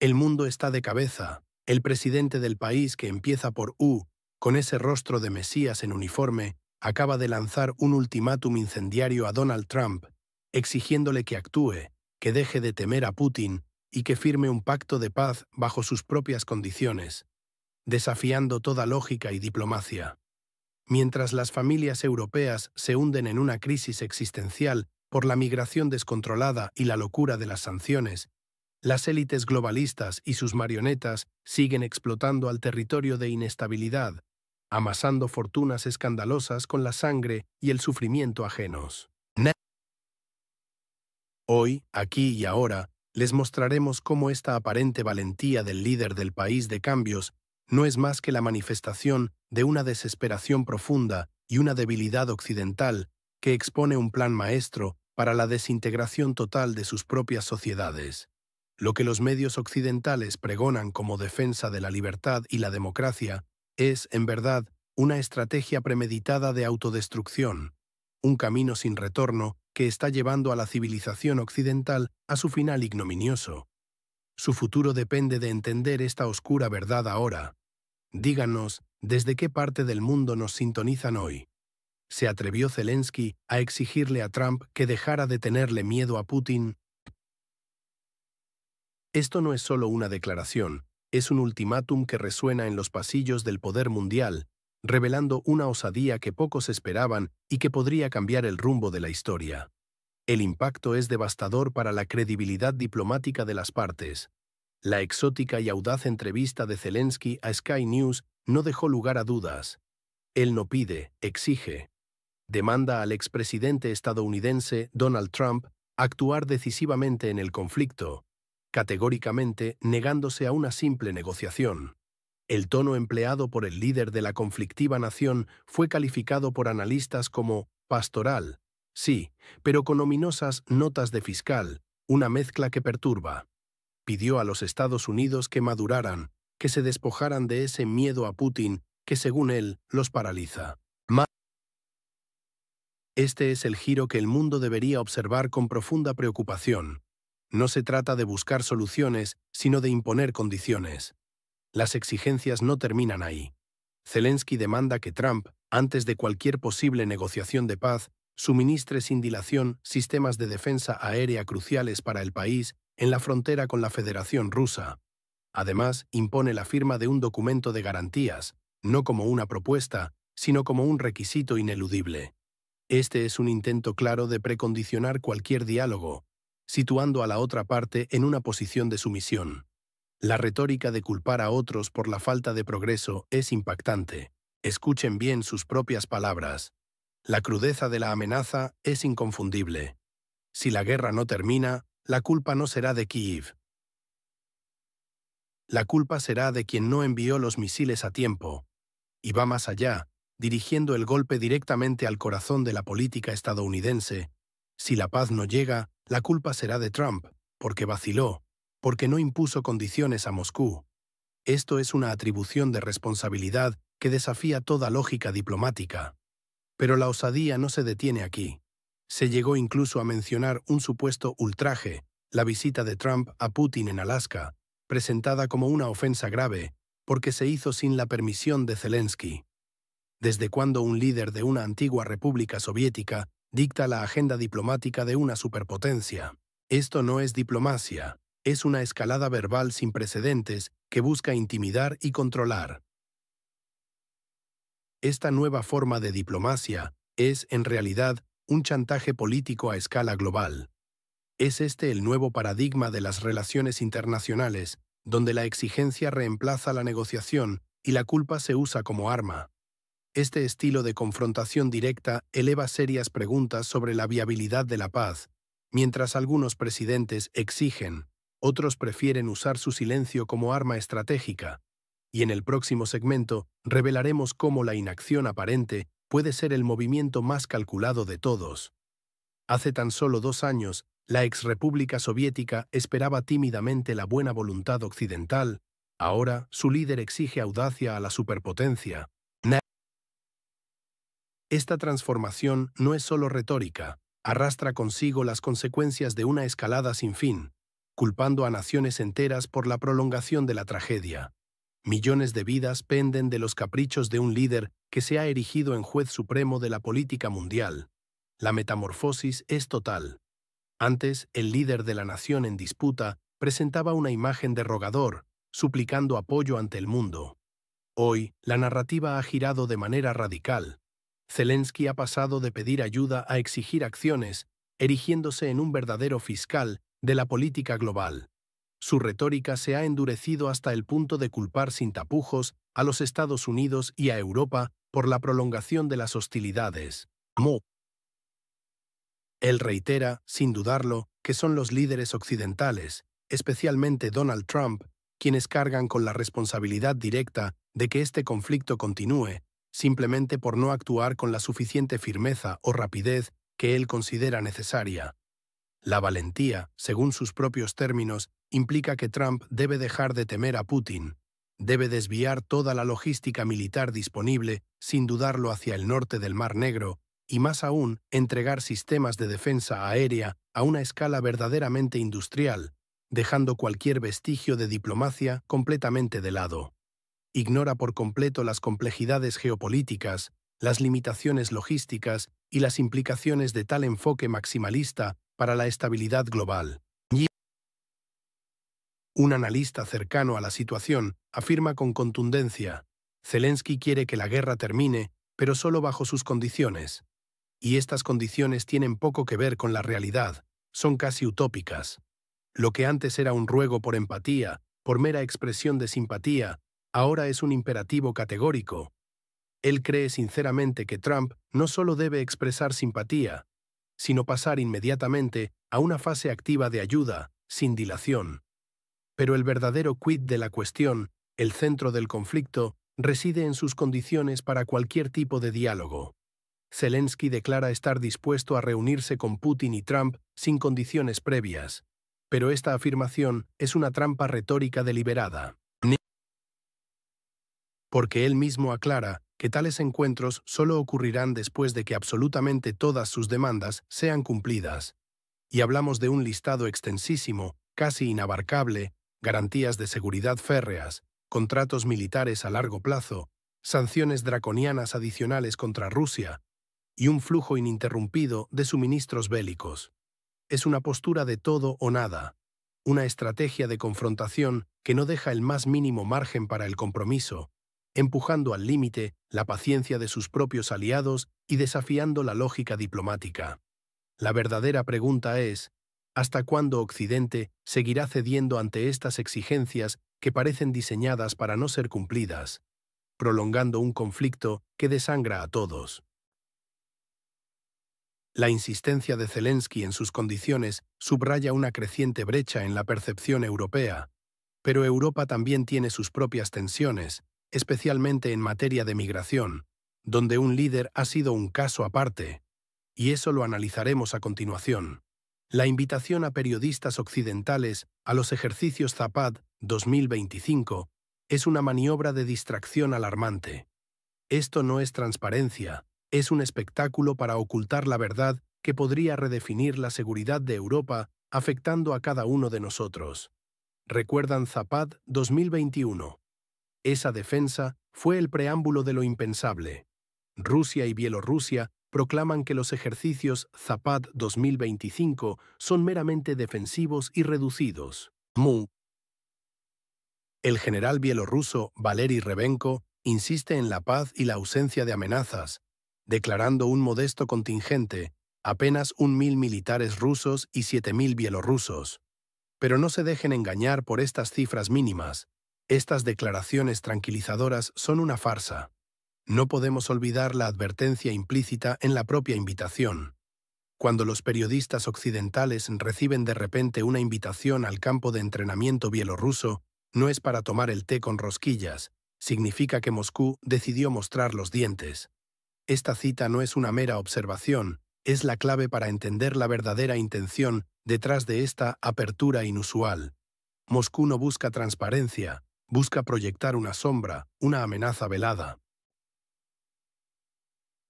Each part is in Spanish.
El mundo está de cabeza. El presidente del país, que empieza por U, con ese rostro de Mesías en uniforme, acaba de lanzar un ultimátum incendiario a Donald Trump, exigiéndole que actúe, que deje de temer a Putin y que firme un pacto de paz bajo sus propias condiciones, desafiando toda lógica y diplomacia. Mientras las familias europeas se hunden en una crisis existencial por la migración descontrolada y la locura de las sanciones, las élites globalistas y sus marionetas siguen explotando al territorio de inestabilidad, amasando fortunas escandalosas con la sangre y el sufrimiento ajenos. Hoy, aquí y ahora, les mostraremos cómo esta aparente valentía del líder del país de cambios no es más que la manifestación de una desesperación profunda y una debilidad occidental que expone un plan maestro para la desintegración total de sus propias sociedades. Lo que los medios occidentales pregonan como defensa de la libertad y la democracia es, en verdad, una estrategia premeditada de autodestrucción, un camino sin retorno que está llevando a la civilización occidental a su final ignominioso. Su futuro depende de entender esta oscura verdad ahora. Díganos, ¿desde qué parte del mundo nos sintonizan hoy? ¿Se atrevió Zelensky a exigirle a Trump que dejara de tenerle miedo a Putin? Esto no es solo una declaración, es un ultimátum que resuena en los pasillos del poder mundial, revelando una osadía que pocos esperaban y que podría cambiar el rumbo de la historia. El impacto es devastador para la credibilidad diplomática de las partes. La exótica y audaz entrevista de Zelensky a Sky News no dejó lugar a dudas. Él no pide, exige. Demanda al expresidente estadounidense Donald Trump actuar decisivamente en el conflicto, categóricamente negándose a una simple negociación. El tono empleado por el líder de la conflictiva nación fue calificado por analistas como pastoral, sí, pero con ominosas notas de fiscal, una mezcla que perturba. Pidió a los Estados Unidos que maduraran, que se despojaran de ese miedo a Putin que, según él, los paraliza. Este es el giro que el mundo debería observar con profunda preocupación. No se trata de buscar soluciones, sino de imponer condiciones. Las exigencias no terminan ahí. Zelensky demanda que Trump, antes de cualquier posible negociación de paz, suministre sin dilación sistemas de defensa aérea cruciales para el país en la frontera con la Federación Rusa. Además, impone la firma de un documento de garantías, no como una propuesta, sino como un requisito ineludible. Este es un intento claro de precondicionar cualquier diálogo, situando a la otra parte en una posición de sumisión. La retórica de culpar a otros por la falta de progreso es impactante. Escuchen bien sus propias palabras. La crudeza de la amenaza es inconfundible. Si la guerra no termina, la culpa no será de Kiev. La culpa será de quien no envió los misiles a tiempo. Y va más allá, dirigiendo el golpe directamente al corazón de la política estadounidense. Si la paz no llega, la culpa será de Trump, porque vaciló, porque no impuso condiciones a Moscú. Esto es una atribución de responsabilidad que desafía toda lógica diplomática. Pero la osadía no se detiene aquí. Se llegó incluso a mencionar un supuesto ultraje, la visita de Trump a Putin en Alaska, presentada como una ofensa grave, porque se hizo sin la permisión de Zelensky. ¿Desde cuándo un líder de una antigua república soviética dicta la agenda diplomática de una superpotencia? Esto no es diplomacia, es una escalada verbal sin precedentes que busca intimidar y controlar. Esta nueva forma de diplomacia es, en realidad, un chantaje político a escala global. Es este el nuevo paradigma de las relaciones internacionales, donde la exigencia reemplaza la negociación y la culpa se usa como arma. Este estilo de confrontación directa eleva serias preguntas sobre la viabilidad de la paz. Mientras algunos presidentes exigen, otros prefieren usar su silencio como arma estratégica. Y en el próximo segmento revelaremos cómo la inacción aparente puede ser el movimiento más calculado de todos. Hace tan solo 2 años, la exrepública soviética esperaba tímidamente la buena voluntad occidental. Ahora, su líder exige audacia a la superpotencia. Esta transformación no es solo retórica, arrastra consigo las consecuencias de una escalada sin fin. culpando a naciones enteras por la prolongación de la tragedia. Millones de vidas penden de los caprichos de un líder que se ha erigido en juez supremo de la política mundial. La metamorfosis es total. Antes, el líder de la nación en disputa presentaba una imagen de rogador, suplicando apoyo ante el mundo. Hoy, la narrativa ha girado de manera radical. Zelensky ha pasado de pedir ayuda a exigir acciones, erigiéndose en un verdadero fiscal de la política global. Su retórica se ha endurecido hasta el punto de culpar sin tapujos a los Estados Unidos y a Europa por la prolongación de las hostilidades. Él reitera, sin dudarlo, que son los líderes occidentales, especialmente Donald Trump, quienes cargan con la responsabilidad directa de que este conflicto continúe, simplemente por no actuar con la suficiente firmeza o rapidez que él considera necesaria. La valentía, según sus propios términos, implica que Trump debe dejar de temer a Putin, debe desviar toda la logística militar disponible, sin dudarlo, hacia el norte del Mar Negro, y más aún, entregar sistemas de defensa aérea a una escala verdaderamente industrial, dejando cualquier vestigio de diplomacia completamente de lado. Ignora por completo las complejidades geopolíticas, las limitaciones logísticas y las implicaciones de tal enfoque maximalista para la estabilidad global. Un analista cercano a la situación afirma con contundencia: Zelensky quiere que la guerra termine, pero solo bajo sus condiciones. Y estas condiciones tienen poco que ver con la realidad, son casi utópicas. Lo que antes era un ruego por empatía, por mera expresión de simpatía, ahora es un imperativo categórico. Él cree sinceramente que Trump no solo debe expresar simpatía, sino pasar inmediatamente a una fase activa de ayuda, sin dilación. Pero el verdadero quid de la cuestión, el centro del conflicto, reside en sus condiciones para cualquier tipo de diálogo. Zelensky declara estar dispuesto a reunirse con Putin y Trump sin condiciones previas, pero esta afirmación es una trampa retórica deliberada. Porque él mismo aclara que tales encuentros solo ocurrirán después de que absolutamente todas sus demandas sean cumplidas. Y hablamos de un listado extensísimo, casi inabarcable: garantías de seguridad férreas, contratos militares a largo plazo, sanciones draconianas adicionales contra Rusia, y un flujo ininterrumpido de suministros bélicos. Es una postura de todo o nada, una estrategia de confrontación que no deja el más mínimo margen para el compromiso, empujando al límite la paciencia de sus propios aliados y desafiando la lógica diplomática. La verdadera pregunta es: ¿hasta cuándo Occidente seguirá cediendo ante estas exigencias que parecen diseñadas para no ser cumplidas, prolongando un conflicto que desangra a todos? La insistencia de Zelensky en sus condiciones subraya una creciente brecha en la percepción europea, pero Europa también tiene sus propias tensiones, especialmente en materia de migración, donde un líder ha sido un caso aparte, y eso lo analizaremos a continuación. La invitación a periodistas occidentales a los ejercicios Zapad 2025 es una maniobra de distracción alarmante. Esto no es transparencia, es un espectáculo para ocultar la verdad que podría redefinir la seguridad de Europa, afectando a cada uno de nosotros. ¿Recuerdan Zapad 2021? Esa defensa fue el preámbulo de lo impensable. Rusia y Bielorrusia proclaman que los ejercicios Zapad 2025 son meramente defensivos y reducidos. El general bielorruso Valery Rebenko insiste en la paz y la ausencia de amenazas, declarando un modesto contingente, apenas 1.000 militares rusos y 7.000 bielorrusos. Pero no se dejen engañar por estas cifras mínimas. Estas declaraciones tranquilizadoras son una farsa. No podemos olvidar la advertencia implícita en la propia invitación. Cuando los periodistas occidentales reciben de repente una invitación al campo de entrenamiento bielorruso, no es para tomar el té con rosquillas, significa que Moscú decidió mostrar los dientes. Esta cita no es una mera observación, es la clave para entender la verdadera intención detrás de esta apertura inusual. Moscú no busca transparencia, busca proyectar una sombra, una amenaza velada.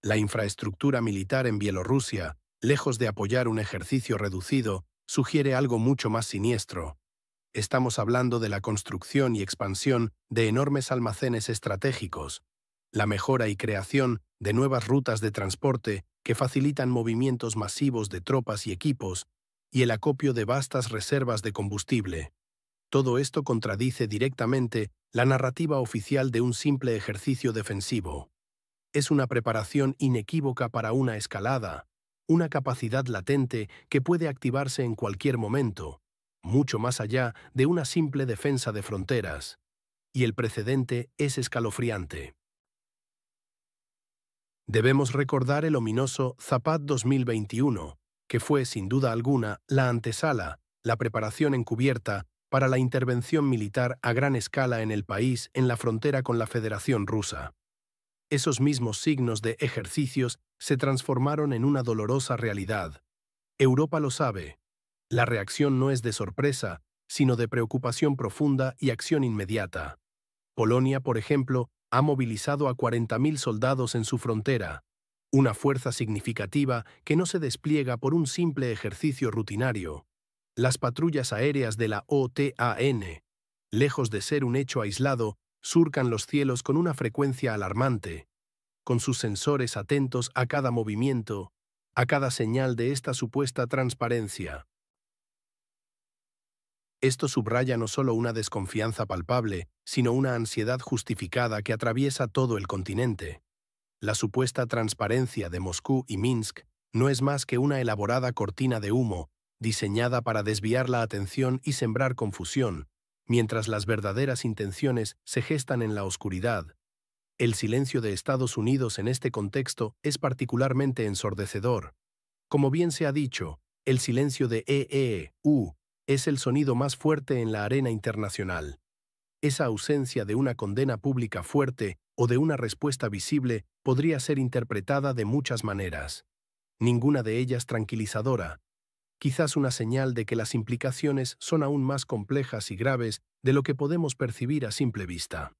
La infraestructura militar en Bielorrusia, lejos de apoyar un ejercicio reducido, sugiere algo mucho más siniestro. Estamos hablando de la construcción y expansión de enormes almacenes estratégicos, la mejora y creación de nuevas rutas de transporte que facilitan movimientos masivos de tropas y equipos, y el acopio de vastas reservas de combustible. Todo esto contradice directamente la narrativa oficial de un simple ejercicio defensivo. Es una preparación inequívoca para una escalada, una capacidad latente que puede activarse en cualquier momento, mucho más allá de una simple defensa de fronteras. Y el precedente es escalofriante. Debemos recordar el ominoso Zapad 2021, que fue, sin duda alguna, la antesala, la preparación encubierta para la intervención militar a gran escala en el país en la frontera con la Federación Rusa. Esos mismos signos de ejercicios se transformaron en una dolorosa realidad. Europa lo sabe. La reacción no es de sorpresa, sino de preocupación profunda y acción inmediata. Polonia, por ejemplo, ha movilizado a 40.000 soldados en su frontera, una fuerza significativa que no se despliega por un simple ejercicio rutinario. Las patrullas aéreas de la OTAN, lejos de ser un hecho aislado, surcan los cielos con una frecuencia alarmante, con sus sensores atentos a cada movimiento, a cada señal de esta supuesta transparencia. Esto subraya no solo una desconfianza palpable, sino una ansiedad justificada que atraviesa todo el continente. La supuesta transparencia de Moscú y Minsk no es más que una elaborada cortina de humo, diseñada para desviar la atención y sembrar confusión, mientras las verdaderas intenciones se gestan en la oscuridad. El silencio de Estados Unidos en este contexto es particularmente ensordecedor. Como bien se ha dicho, el silencio de EU es el sonido más fuerte en la arena internacional. Esa ausencia de una condena pública fuerte o de una respuesta visible podría ser interpretada de muchas maneras. Ninguna de ellas tranquilizadora. Quizás una señal de que las implicaciones son aún más complejas y graves de lo que podemos percibir a simple vista.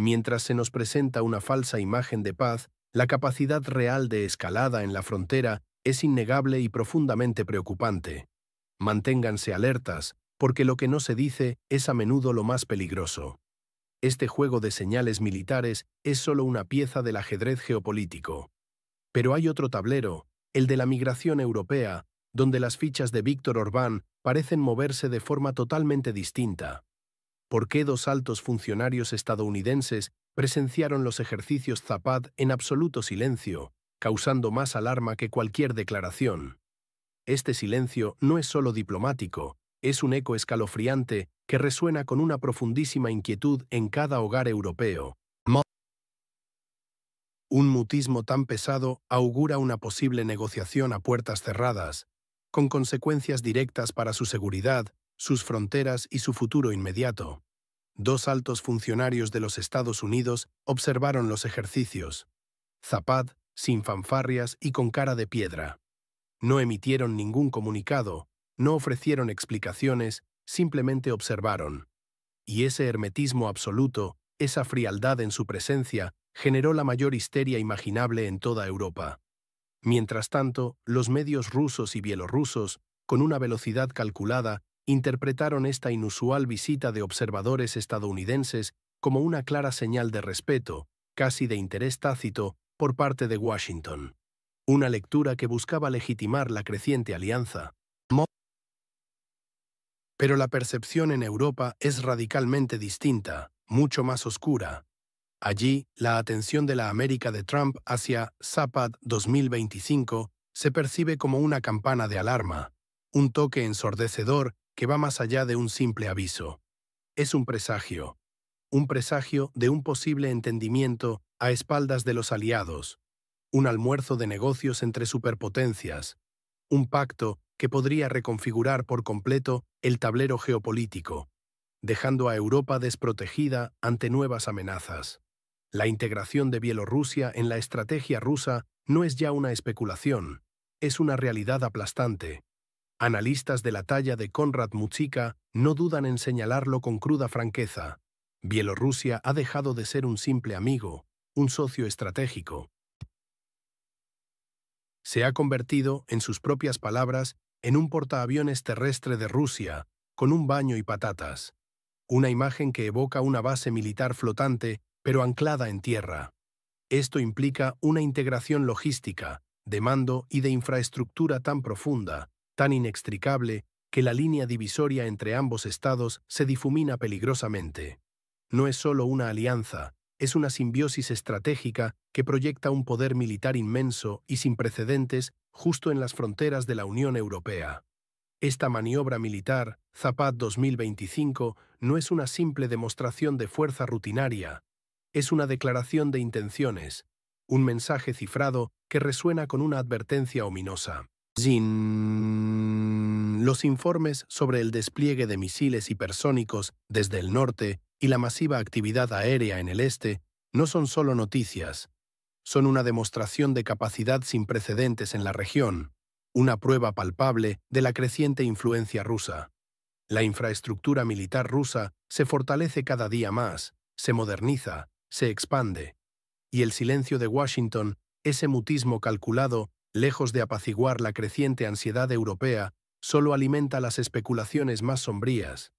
Mientras se nos presenta una falsa imagen de paz, la capacidad real de escalada en la frontera es innegable y profundamente preocupante. Manténganse alertas, porque lo que no se dice es a menudo lo más peligroso. Este juego de señales militares es solo una pieza del ajedrez geopolítico. Pero hay otro tablero, el de la migración europea, donde las fichas de Víctor Orbán parecen moverse de forma totalmente distinta. ¿Por qué dos altos funcionarios estadounidenses presenciaron los ejercicios Zapad en absoluto silencio, causando más alarma que cualquier declaración? Este silencio no es solo diplomático, es un eco escalofriante que resuena con una profundísima inquietud en cada hogar europeo. Un mutismo tan pesado augura una posible negociación a puertas cerradas, con consecuencias directas para su seguridad, sus fronteras y su futuro inmediato. Dos altos funcionarios de los Estados Unidos observaron los ejercicios. Zapad, sin fanfarrias y con cara de piedra. No emitieron ningún comunicado, no ofrecieron explicaciones, simplemente observaron. Y ese hermetismo absoluto, esa frialdad en su presencia, generó la mayor histeria imaginable en toda Europa. Mientras tanto, los medios rusos y bielorrusos, con una velocidad calculada, interpretaron esta inusual visita de observadores estadounidenses como una clara señal de respeto, casi de interés tácito, por parte de Washington. Una lectura que buscaba legitimar la creciente alianza. Pero la percepción en Europa es radicalmente distinta, mucho más oscura. Allí, la atención de la América de Trump hacia Zapad 2025 se percibe como una campana de alarma, un toque ensordecedor que va más allá de un simple aviso. Es un presagio de un posible entendimiento a espaldas de los aliados, un almuerzo de negocios entre superpotencias, un pacto que podría reconfigurar por completo el tablero geopolítico, dejando a Europa desprotegida ante nuevas amenazas. La integración de Bielorrusia en la estrategia rusa no es ya una especulación, es una realidad aplastante. Analistas de la talla de Konrad Mujica no dudan en señalarlo con cruda franqueza. Bielorrusia ha dejado de ser un simple amigo, un socio estratégico. Se ha convertido, en sus propias palabras, en un portaaviones terrestre de Rusia, con un baño y patatas. Una imagen que evoca una base militar flotante, pero anclada en tierra. Esto implica una integración logística, de mando y de infraestructura tan profunda, tan inextricable, que la línea divisoria entre ambos estados se difumina peligrosamente. No es solo una alianza, es una simbiosis estratégica que proyecta un poder militar inmenso y sin precedentes justo en las fronteras de la Unión Europea. Esta maniobra militar, Zapad 2025, no es una simple demostración de fuerza rutinaria, es una declaración de intenciones, un mensaje cifrado que resuena con una advertencia ominosa. Los informes sobre el despliegue de misiles hipersónicos desde el norte y la masiva actividad aérea en el este no son solo noticias, son una demostración de capacidad sin precedentes en la región, una prueba palpable de la creciente influencia rusa. La infraestructura militar rusa se fortalece cada día más, se moderniza, se expande. Y el silencio de Washington, ese mutismo calculado, lejos de apaciguar la creciente ansiedad europea, solo alimenta las especulaciones más sombrías.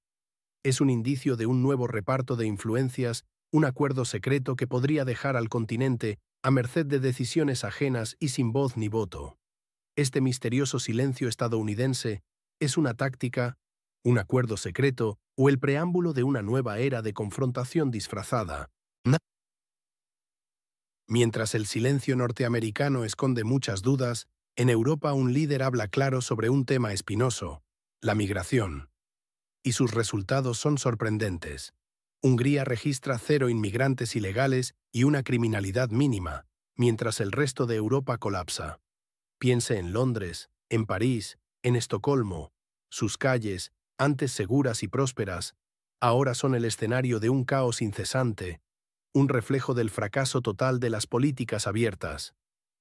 Es un indicio de un nuevo reparto de influencias, un acuerdo secreto que podría dejar al continente a merced de decisiones ajenas y sin voz ni voto. Este misterioso silencio estadounidense es una táctica, un acuerdo secreto o el preámbulo de una nueva era de confrontación disfrazada. Mientras el silencio norteamericano esconde muchas dudas, en Europa un líder habla claro sobre un tema espinoso, la migración. Y sus resultados son sorprendentes. Hungría registra 0 inmigrantes ilegales y una criminalidad mínima, mientras el resto de Europa colapsa. Piense en Londres, en París, en Estocolmo. Sus calles, antes seguras y prósperas, ahora son el escenario de un caos incesante, un reflejo del fracaso total de las políticas abiertas.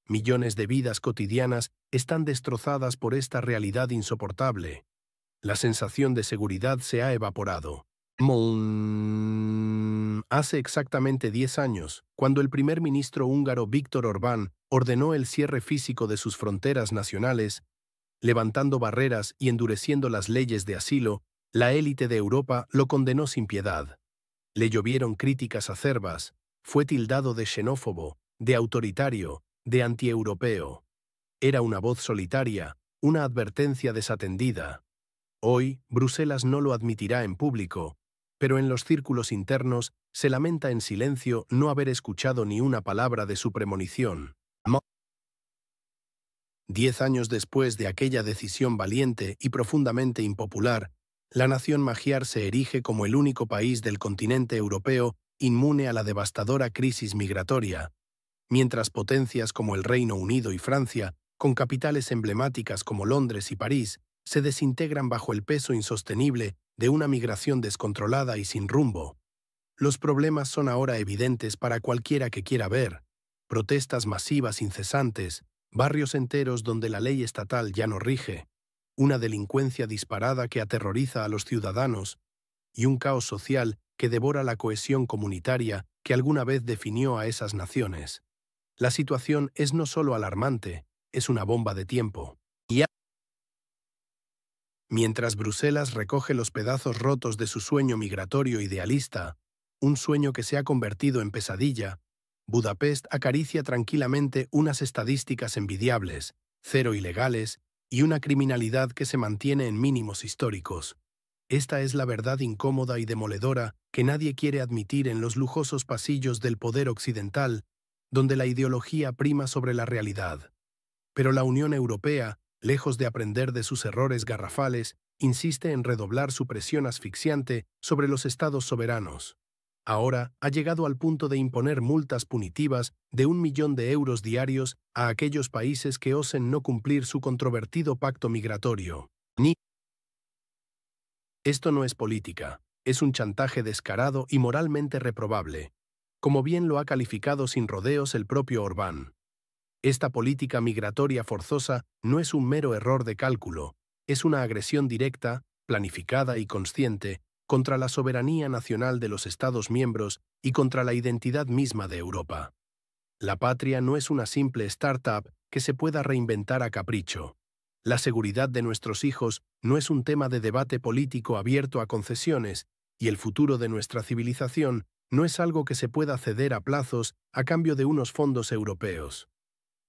Millones de vidas cotidianas están destrozadas por esta realidad insoportable. La sensación de seguridad se ha evaporado. Hace exactamente 10 años, cuando el primer ministro húngaro Viktor Orbán ordenó el cierre físico de sus fronteras nacionales, levantando barreras y endureciendo las leyes de asilo, la élite de Europa lo condenó sin piedad. Le llovieron críticas acerbas, fue tildado de xenófobo, de autoritario, de antieuropeo. Era una voz solitaria, una advertencia desatendida. Hoy, Bruselas no lo admitirá en público, pero en los círculos internos se lamenta en silencio no haber escuchado ni una palabra de su premonición. 10 años después de aquella decisión valiente y profundamente impopular, la nación magiar se erige como el único país del continente europeo inmune a la devastadora crisis migratoria, mientras potencias como el Reino Unido y Francia, con capitales emblemáticas como Londres y París, se desintegran bajo el peso insostenible de una migración descontrolada y sin rumbo. Los problemas son ahora evidentes para cualquiera que quiera ver. Protestas masivas incesantes, barrios enteros donde la ley estatal ya no rige, una delincuencia disparada que aterroriza a los ciudadanos y un caos social que devora la cohesión comunitaria que alguna vez definió a esas naciones. La situación es no solo alarmante, es una bomba de tiempo. Mientras Bruselas recoge los pedazos rotos de su sueño migratorio idealista, un sueño que se ha convertido en pesadilla, Budapest acaricia tranquilamente unas estadísticas envidiables, 0 ilegales y una criminalidad que se mantiene en mínimos históricos. Esta es la verdad incómoda y demoledora que nadie quiere admitir en los lujosos pasillos del poder occidental, donde la ideología prima sobre la realidad. Pero la Unión Europea, lejos de aprender de sus errores garrafales, insiste en redoblar su presión asfixiante sobre los estados soberanos. Ahora ha llegado al punto de imponer multas punitivas de 1 millón de euros diarios a aquellos países que osen no cumplir su controvertido pacto migratorio. Esto no es política, es un chantaje descarado y moralmente reprobable, como bien lo ha calificado sin rodeos el propio Orbán. Esta política migratoria forzosa no es un mero error de cálculo, es una agresión directa, planificada y consciente contra la soberanía nacional de los Estados miembros y contra la identidad misma de Europa. La patria no es una simple startup que se pueda reinventar a capricho. La seguridad de nuestros hijos no es un tema de debate político abierto a concesiones, y el futuro de nuestra civilización no es algo que se pueda ceder a plazos a cambio de unos fondos europeos.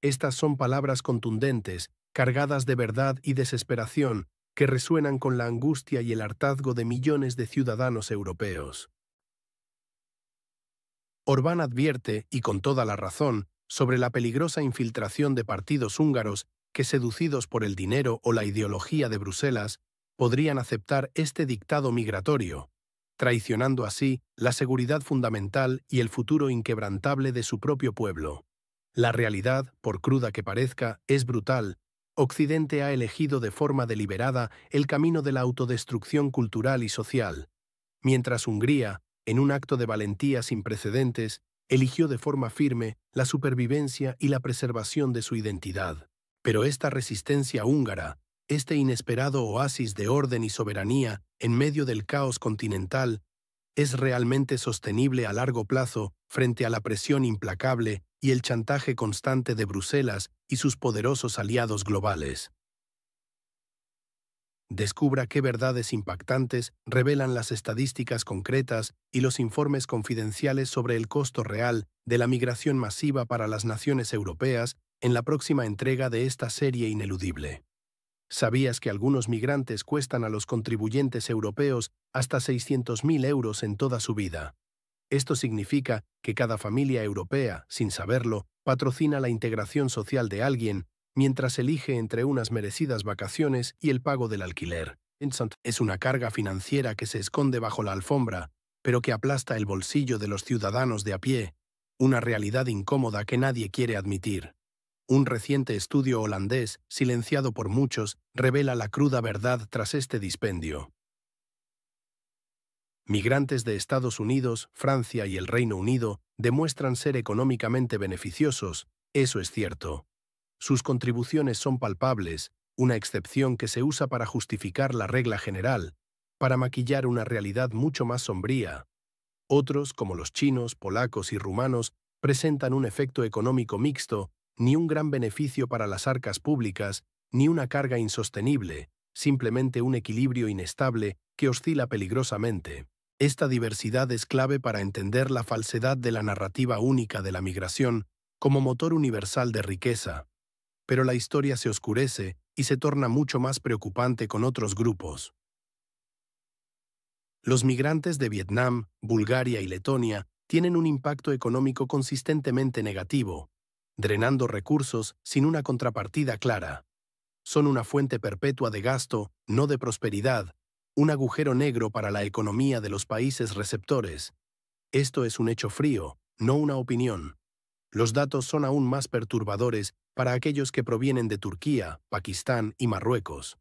Estas son palabras contundentes, cargadas de verdad y desesperación, que resuenan con la angustia y el hartazgo de millones de ciudadanos europeos. Orbán advierte, y con toda la razón, sobre la peligrosa infiltración de partidos húngaros que, seducidos por el dinero o la ideología de Bruselas, podrían aceptar este dictado migratorio, traicionando así la seguridad fundamental y el futuro inquebrantable de su propio pueblo. La realidad, por cruda que parezca, es brutal. Occidente ha elegido de forma deliberada el camino de la autodestrucción cultural y social, mientras Hungría, en un acto de valentía sin precedentes, eligió de forma firme la supervivencia y la preservación de su identidad. Pero esta resistencia húngara, este inesperado oasis de orden y soberanía en medio del caos continental, ¿es realmente sostenible a largo plazo frente a la presión implacable y el chantaje constante de Bruselas y sus poderosos aliados globales? Descubra qué verdades impactantes revelan las estadísticas concretas y los informes confidenciales sobre el costo real de la migración masiva para las naciones europeas en la próxima entrega de esta serie ineludible. ¿Sabías que algunos migrantes cuestan a los contribuyentes europeos hasta 600.000 euros en toda su vida? Esto significa que cada familia europea, sin saberlo, patrocina la integración social de alguien, mientras elige entre unas merecidas vacaciones y el pago del alquiler. Es una carga financiera que se esconde bajo la alfombra, pero que aplasta el bolsillo de los ciudadanos de a pie, una realidad incómoda que nadie quiere admitir. Un reciente estudio holandés, silenciado por muchos, revela la cruda verdad tras este dispendio. Migrantes de Estados Unidos, Francia y el Reino Unido demuestran ser económicamente beneficiosos, eso es cierto. Sus contribuciones son palpables, una excepción que se usa para justificar la regla general, para maquillar una realidad mucho más sombría. Otros, como los chinos, polacos y rumanos, presentan un efecto económico mixto, ni un gran beneficio para las arcas públicas, ni una carga insostenible, simplemente un equilibrio inestable que oscila peligrosamente. Esta diversidad es clave para entender la falsedad de la narrativa única de la migración como motor universal de riqueza. Pero la historia se oscurece y se torna mucho más preocupante con otros grupos. Los migrantes de Vietnam, Bulgaria y Letonia tienen un impacto económico consistentemente negativo, drenando recursos sin una contrapartida clara. Son una fuente perpetua de gasto, no de prosperidad, un agujero negro para la economía de los países receptores. Esto es un hecho frío, no una opinión. Los datos son aún más perturbadores para aquellos que provienen de Turquía, Pakistán y Marruecos.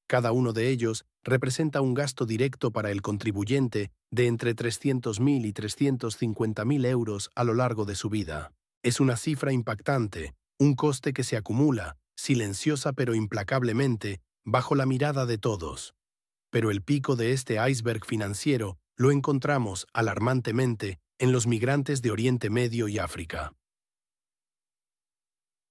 Cada uno de ellos representa un gasto directo para el contribuyente de entre 300.000 y 350.000 euros a lo largo de su vida. Es una cifra impactante, un coste que se acumula, silenciosa pero implacablemente, bajo la mirada de todos. Pero el pico de este iceberg financiero lo encontramos, alarmantemente, en los migrantes de Oriente Medio y África.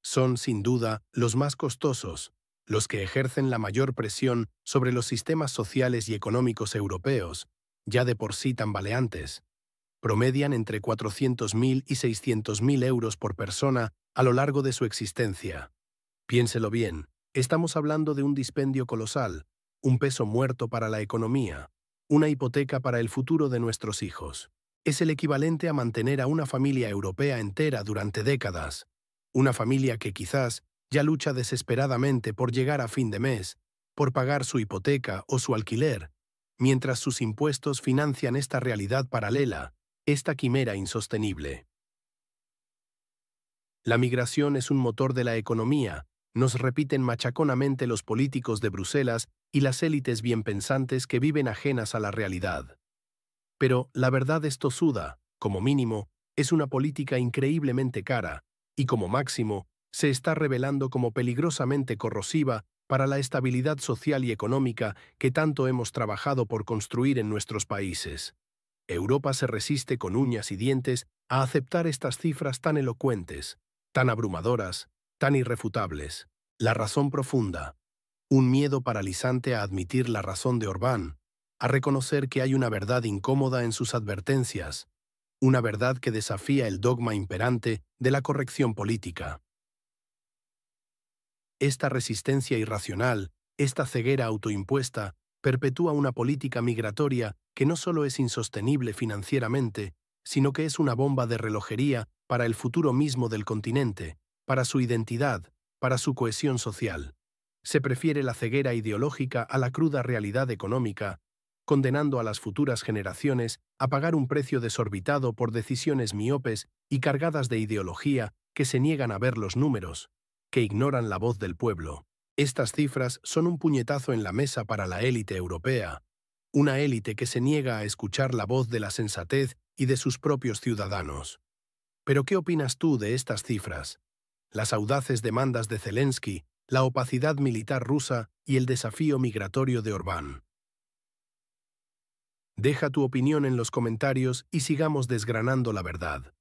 Son, sin duda, los más costosos, los que ejercen la mayor presión sobre los sistemas sociales y económicos europeos, ya de por sí tambaleantes. Promedian entre 400.000 y 600.000 euros por persona a lo largo de su existencia. Piénselo bien, estamos hablando de un dispendio colosal, un peso muerto para la economía, una hipoteca para el futuro de nuestros hijos. Es el equivalente a mantener a una familia europea entera durante décadas, una familia que quizás ya lucha desesperadamente por llegar a fin de mes, por pagar su hipoteca o su alquiler, mientras sus impuestos financian esta realidad paralela, esta quimera insostenible. La migración es un motor de la economía, nos repiten machaconamente los políticos de Bruselas y las élites bienpensantes que viven ajenas a la realidad. Pero la verdad es tosuda, como mínimo, es una política increíblemente cara, y como máximo, se está revelando como peligrosamente corrosiva para la estabilidad social y económica que tanto hemos trabajado por construir en nuestros países. Europa se resiste con uñas y dientes a aceptar estas cifras tan elocuentes, tan abrumadoras, tan irrefutables. La razón profunda, Un miedo paralizante a admitir la razón de Orbán, a reconocer que hay una verdad incómoda en sus advertencias, una verdad que desafía el dogma imperante de la corrección política. Esta resistencia irracional, esta ceguera autoimpuesta, perpetúa una política migratoria que no solo es insostenible financieramente, sino que es una bomba de relojería para el futuro mismo del continente, para su identidad, para su cohesión social. Se prefiere la ceguera ideológica a la cruda realidad económica, condenando a las futuras generaciones a pagar un precio desorbitado por decisiones miopes y cargadas de ideología que se niegan a ver los números, que ignoran la voz del pueblo. Estas cifras son un puñetazo en la mesa para la élite europea, una élite que se niega a escuchar la voz de la sensatez y de sus propios ciudadanos. ¿Pero qué opinas tú de estas cifras? Las audaces demandas de Zelensky, la opacidad militar rusa y el desafío migratorio de Orbán. Deja tu opinión en los comentarios y sigamos desgranando la verdad.